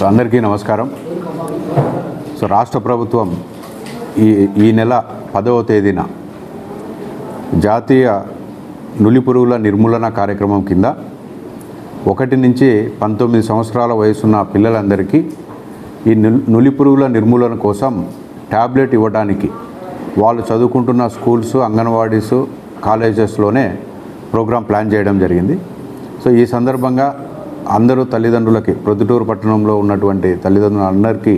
అందరికీ నమస్కారం. రాష్ట్ర ప్రభుత్వం ఈ నెల 10వ తేదీన జాతీయ నులిపురుగుల నిర్మూలన కార్యక్రమం కింద 1 నుంచి 19 సంవత్సరాల వయసున్న పిల్లలందరికీ ఈ నులిపురుగుల నిర్మూలన కోసం ట్యాబ్లెట్ ఇవ్వడానికి వాళ్ళు చదువుకుంటున్న స్కూల్స్, అంగన్వాడీస్, కాలేజెస్లోనే ప్రోగ్రాం ప్లాన్ చేయడం జరిగింది. ఈ సందర్భంగా అందరూ తల్లిదండ్రులకి, ప్రొద్దుటూరు పట్టణంలో ఉన్నటువంటి తల్లిదండ్రులందరికీ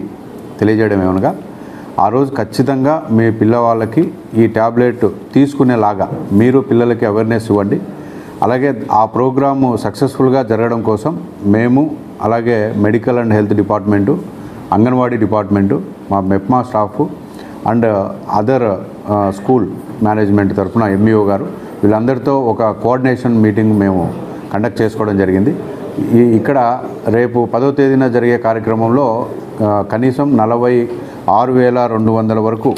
తెలియజేయడం ఏమనగా, ఆ రోజు ఖచ్చితంగా మీ పిల్లవాళ్ళకి ఈ ట్యాబ్లెట్ తీసుకునేలాగా మీరు పిల్లలకి అవేర్నెస్ ఇవ్వండి. అలాగే ఆ ప్రోగ్రాము సక్సెస్ఫుల్గా జరగడం కోసం మేము, అలాగే medical and health department, Anganwadi department, మా MEPMA staff and other school management తరఫున ఎంఈఓ గారు వీళ్ళందరితో ఒక కోఆర్డినేషన్ మీటింగ్ మేము కండక్ట్ చేసుకోవడం జరిగింది. ఇక్కడ రేపు 10వ తేదీన జరిగే కార్యక్రమంలో కనీసం 46,200 వరకు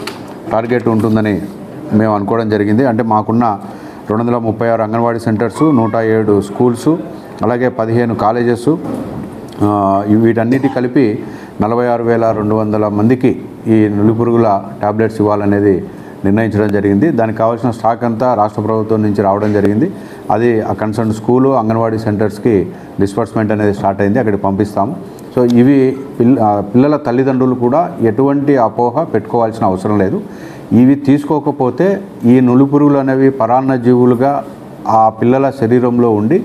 టార్గెట్ ఉంటుందని మేము అనుకోవడం జరిగింది. అంటే మాకున్న 236 అంగన్వాడీ సెంటర్సు, 107 స్కూల్సు, అలాగే 15 కాలేజెస్, వీటన్నిటి కలిపి 46,200 మందికి ఈ నులిపురుగుల ట్యాబ్లెట్స్ ఇవ్వాలనేది నిర్ణయించడం జరిగింది. దానికి కావాల్సిన స్టాక్ అంతా రాష్ట్ర ప్రభుత్వం నుంచి రావడం జరిగింది. అది ఆ కన్సర్న్ స్కూలు, అంగన్వాడీ సెంటర్స్కి డిస్బర్స్మెంట్ అనేది స్టార్ట్ అయింది, అక్కడికి పంపిస్తాము. ఇవి పిల్లల తల్లిదండ్రులు కూడా ఎటువంటి అపోహ పెట్టుకోవాల్సిన అవసరం లేదు. ఇవి తీసుకోకపోతే ఈ నులిపురుగులు అనేవి పరాన్న జీవులుగా ఆ పిల్లల శరీరంలో ఉండి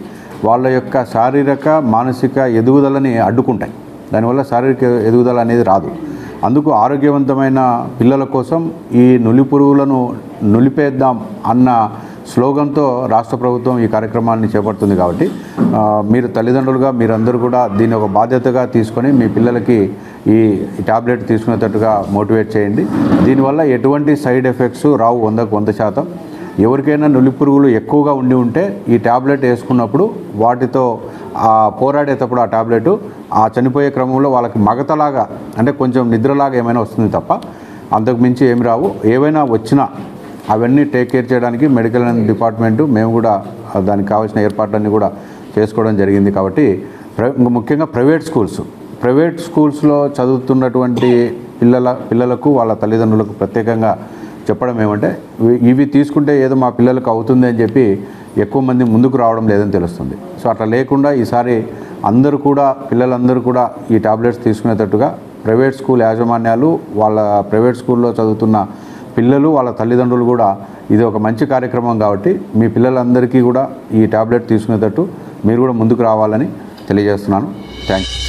వాళ్ళ యొక్క శారీరక, మానసిక ఎదుగుదలని అడ్డుకుంటాయి. దానివల్ల శారీరక ఎదుగుదల అనేది రాదు. అందుకు ఆరోగ్యవంతమైన పిల్లల కోసం ఈ నులిపురుగులను నులిపేద్దాం అన్న స్లోగన్తో రాష్ట్ర ప్రభుత్వం ఈ కార్యక్రమాన్ని చేపడుతుంది. కాబట్టి మీరు తల్లిదండ్రులుగా మీరందరూ కూడా దీన్ని ఒక బాధ్యతగా తీసుకొని మీ పిల్లలకి ఈ ట్యాబ్లెట్ తీసుకునేటట్టుగా మోటివేట్ చేయండి. దీనివల్ల ఎటువంటి సైడ్ ఎఫెక్ట్స్ రావు 100%. ఎవరికైనా నులిపురుగులు ఎక్కువగా ఉంటే ఈ ట్యాబ్లెట్ వేసుకున్నప్పుడు వాటితో పోరాడేటప్పుడు ఆ ట్యాబ్లెట్ చనిపోయే క్రమంలో వాళ్ళకి మగతలాగా, అంటే కొంచెం నిద్రలాగా ఏమైనా వస్తుంది తప్ప అంతకు మించి ఏమి రావు. ఏవైనా వచ్చినా అవన్నీ టేక్ కేర్ చేయడానికి మెడికల్ డిపార్ట్మెంటు మేము కూడా దానికి కావాల్సిన ఏర్పాట్లన్నీ కూడా చేసుకోవడం జరిగింది. కాబట్టి ముఖ్యంగా ప్రైవేట్ స్కూల్స్లో చదువుతున్నటువంటి పిల్లలకు వాళ్ళ తల్లిదండ్రులకు ప్రత్యేకంగా చెప్పడం ఏమంటే, ఇవి తీసుకుంటే ఏదో మా పిల్లలకు అవుతుంది అని చెప్పి ఎక్కువ మంది ముందుకు రావడం లేదని తెలుస్తుంది. అట్లా లేకుండా ఈసారి పిల్లలందరూ కూడా ఈ టాబ్లెట్స్ తీసుకునేటట్టుగా ప్రైవేట్ స్కూల్ యాజమాన్యాలు, వాళ్ళ ప్రైవేట్ స్కూల్లో చదువుతున్న పిల్లలు, వాళ్ళ తల్లిదండ్రులు కూడా ఇది ఒక మంచి కార్యక్రమం కాబట్టి మీ పిల్లలందరికీ కూడా ఈ టాబ్లెట్ తీసుకునేటట్టు మీరు కూడా ముందుకు రావాలని తెలియజేస్తున్నాను. Thank you.